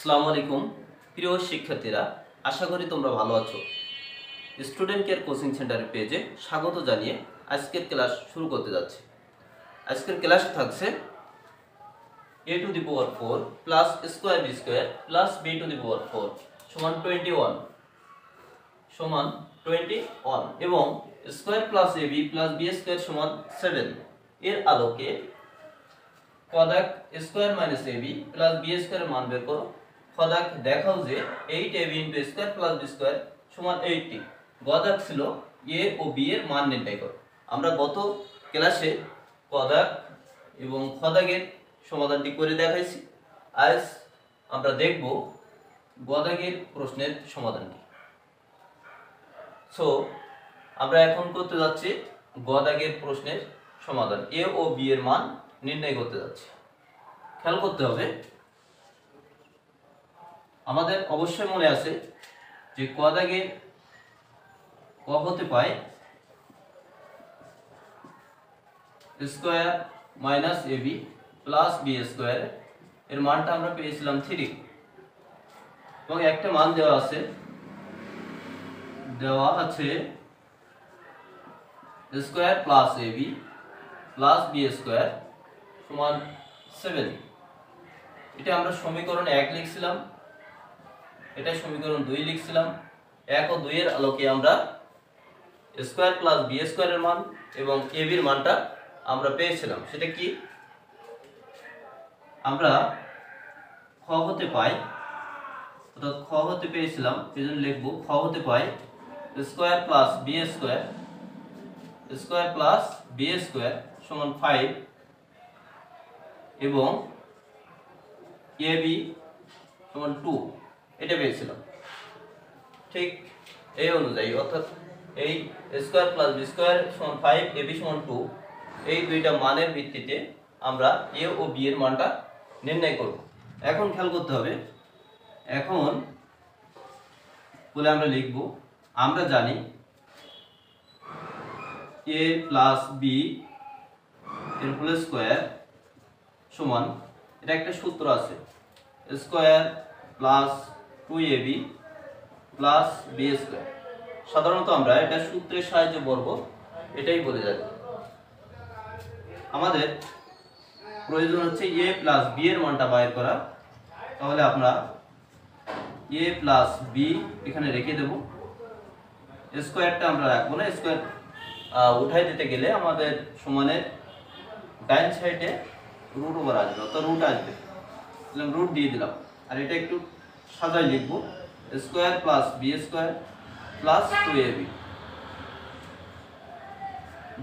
আসসালামু আলাইকুম প্রিয় শিক্ষার্থীরা, আশা করি তোমরা ভালো আছো। স্টুডেন্ট কেয়ার কোচিং সেন্টারের পেজে স্বাগত জানিয়ে আজকের ক্লাস শুরু করতে যাচ্ছি। আজকের ক্লাসে থাকছে a to the power 4 plus square B square plus b to the power 4 সমান 21 এবং square plus ab plus b square সমান 7 এর আলোকে পদাক square minus ab plus b স্কয়ারের মান বের করো। পদাক দেখাও যে 8ab into square plus b square সমান 80। পদাক ছিল a ও b এর মান নির্ণয় করো। আমরা গত ক্লাসে পদাক এবং পদাকের সমাধানটি করে দেখাইছি। আজ আমরা দেখব পদাকের প্রশ্নের সমাধানটি। সো আমরা এখন করতে যাচ্ছি পদাকের প্রশ্নের সমাধান। a ও b এর মান নির্ণয় করতে যাচ্ছি। খেয়াল করতে হবে, আমাদের অবশ্যই মনে আছে যে পদাকের ক হতে পায় square minus ab plus b square এর মানটা আমরা পেয়েছিলাম 3 এবং একটা মান দেওয়া আছে square plus ab plus b square সমান 7। এটা আমরা সমীকরণ 1 লিখছিলাম, এটা সমীকরণ 2 লিখছিলাম। 1 ও 2 এর আলোকে আমরা স্কয়ার প্লাস b স্কয়ারের মান এবং ab এর মানটা আমরা পেয়েছিলাম। সেটা কি? আমরা খ হতে পাই, অর্থাৎ খ হতে পেয়েছিলাম, সেজন্য লিখব খ হতে pi square plus b square সমান 5 এবং ab সমান 2 এটা পেয়েছিলাম। ঠিক এই অনুযায়ী, অর্থাৎ এই স্কয়ার প্লাস b স্কয়ার সমান 5 ab সমান 2 এই দুইটা মানের ভিত্তিতে আমরা a ও b এর মানটা নির্ণয় করব। এখন খেয়াল করতে হবে, এখন বলে আমরা লিখব, আমরা জানি a প্লাস b এর হোল স্কয়ার সমান, এটা একটা সূত্র আছে, square plus 2ab plus b square. সাধারণত আমরা এটা সূত্রের সাহায্যে বলবো, এটাই বলে যাবে। আমাদের প্রয়োজন হচ্ছে a প্লাস b এর মানটা বাইর করা। তাহলে আমরা a প্লাস b এখানে রেখে দেব, স্কয়ারটা আমরা রাখবো না, স্কয়ার উঠাই দিতে গেলে আমাদের সমানের ডাইন সাইডে রুট ওভার আসবে, অর্থাৎ রুট আসবে, রুট দিয়ে দিলাম। আর এটা একটু সাজাই লিখব, square plus b square plus 2ab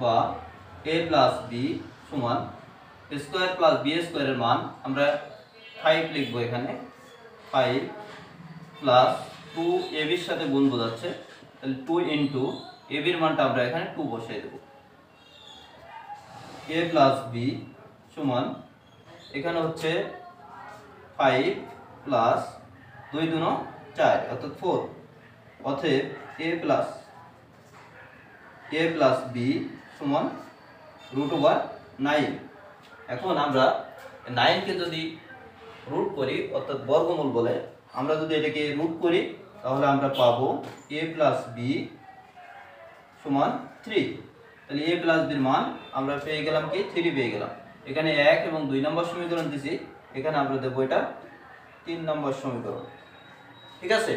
বা a প্লাস b সমান স্কয়ার প্লাস b স্কয়ারের মান আমরা 5 লিখব, এখানে 5 প্লাস 2ab এর সাথে গুণ বোঝাচ্ছে, তাহলে 2 ইনটু ab এর মানটা আমরা এখানে 2 বসাই দেব। a প্লাস b সমান এখানে হচ্ছে 5 প্লাস 2 2 4 অর্থাৎ 4, অতএব a প্লাস b সমান রুট ওভার 9। এখন আমরা 9 কে যদি রুট করি, অর্থাৎ বর্গমূল বলে, আমরা যদি এটাকে রুট করি তাহলে আমরা পাবো a প্লাস b সমান 3। তাহলে a প্লাস b এর মান আমরা পেয়ে গেলাম কি 3 পেয়ে গেলাম। এখানে 1 এবং 2 নম্বর সমীকরণ দিছি, এখানে আমরা দেবো এটা 3 নম্বর সমীকরণ। ঠিক আছে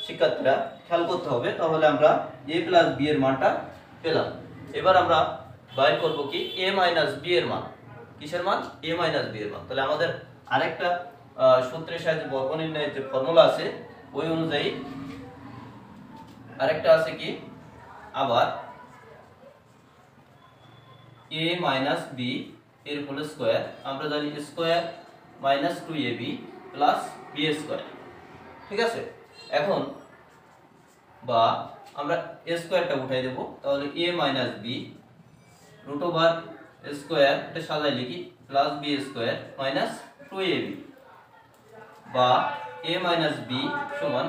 শিক্ষার্থীরা, খেয়াল করতে হবে। তাহলে আমরা a প্লাস b এর মানটা পেলাম। এবার আমরা বাইর করব কি a মাইনাস b এর মান। কিসের মান? a মাইনাস b এর মান। তাহলে আমাদের আরেকটা সূত্রের সাহায্যে বর্গ নির্ণয়ের যে ফর্মুলা আছে ওই অনুযায়ী আরেকটা আছে কি, আবার a মাইনাস b এর হোল স্কয়ার, আমরা জানি square minus 2ab plus b square. ঠিক আছে, এখন বা আমরা a স্কয়ারটা উঠাই দেব, তাহলে a minus b root over square, এটা সাজাই লিখি, plus b square minus 2ab বা a মাইনাস b সমান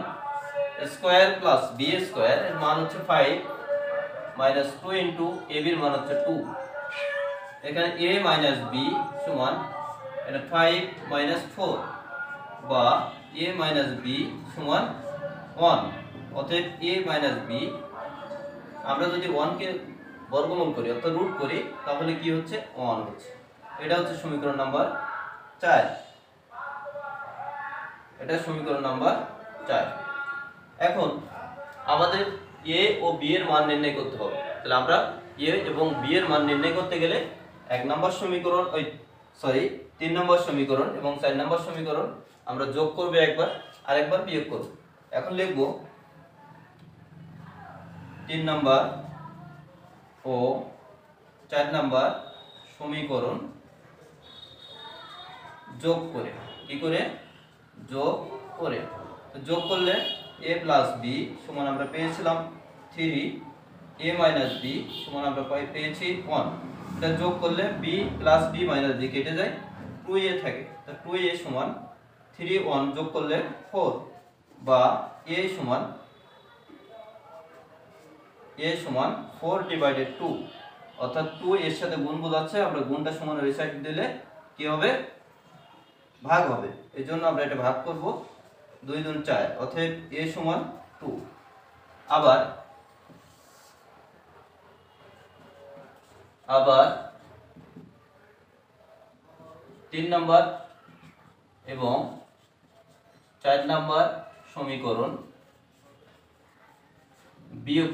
স্কয়ার প্লাস b স্কয়ার এর মান হচ্ছে 5 মাইনাস 2 ইনটু ab এর মান হচ্ছে 2। এখানে a মাইনাস b সমান এটা 5 মাইনাস 4 বা a মাইনাস বি সমান 1। অতএব a মাইনাস বি আমরা যদি 1 কে বর্গমূল করি অর্থাৎ রুট করি তাহলে কি হচ্ছে 1 হচ্ছে। এটা হচ্ছে সমীকরণ নাম্বার 4। এটা সমীকরণ নাম্বার 4। এখন আমাদের a ও b এর মান নির্ণয় করতে হবে। তাহলে আমরা a এবং b এর মান নির্ণয় করতে গেলে 1 নম্বর সমীকরণ 3 নম্বর সমীকরণ এবং 4 নম্বর সমীকরণ আমরা যোগ করব একবার আর একবার বিয়োগ করব। এখন লিখব 3 নম্বর ও 4 নম্বর সমীকরণ যোগ করে, কি করে যোগ করে, তো যোগ করলে a প্লাস b সমান আমরা পেয়েছিলাম 3, a মাইনাস b সমান আমরা পেয়েছি 1। এটা যোগ করলে b plus b minus b কেটে যায়, 2a থাকে। তো 2a সমান 3 1 যোগ করলে 4 বা a সমান 4 ডিভাইডেড 2, অর্থাৎ 2 এর সাথে গুণ বোঝাচ্ছে, আমরা গুণটা সমান ওই সাইড দিলে কি হবে ভাগ হবে। এই জন্য আমরা এটা ভাগ করব, 2 2 4, অতএব a সমান 2। আবার 3 নম্বর এবং 4 নম্বর সমীকরণ বিয়োগ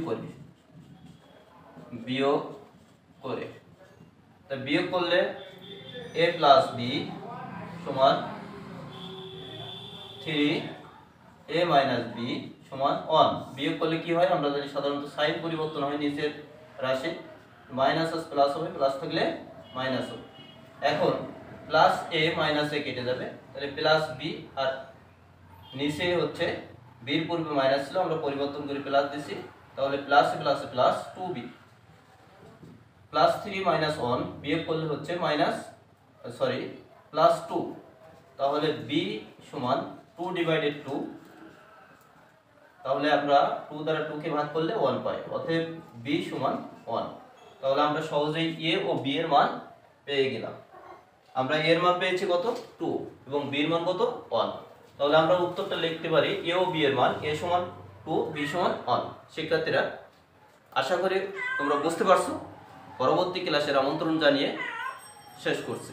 করে, তা বিয়োগ করলে a প্লাস b সমান 3, a মাইনাস b সমান 1। বিয়োগ করলে কি হয় আমরা জানি সাধারণত সাইন পরিবর্তন হয়, নিচের রাশি মাইনাস আছে প্লাস হবে, প্লাস থাকলে মাইনাস হবে। এখন প্লাস a মাইনাস a কেটে যাবে, তাহলে প্লাস b, আর নিচে হচ্ছে b এর পূর্বে মাইনাস ছিল আমরা পরিবর্তন করে প্লাস দিছি, তাহলে plus plus plus 2b plus 3 minus 1 বিয়োগ করলে হচ্ছে প্লাস 2, তাহলে b সমান 2 ডিভাইডেড 2, তাহলে আমরা 2 দ্বারা 2 কে ভাগ করলে 1 পাই, অতএব b সমান 1। তাহলে আমরা সহজেই a ও b এর মান পেয়ে গেলাম। আমরা a এর মান পেয়েছি কত 2 এবং b এর মান কত 1। তাহলে আমরা উত্তরটা লিখতে পারি a ও b এর মান a সমান 2 b সমান 1। শিক্ষার্থীরা আশা করি তোমরা বুঝতে পারছো। পরবর্তী ক্লাসের আমন্ত্রণ জানিয়ে শেষ করছি।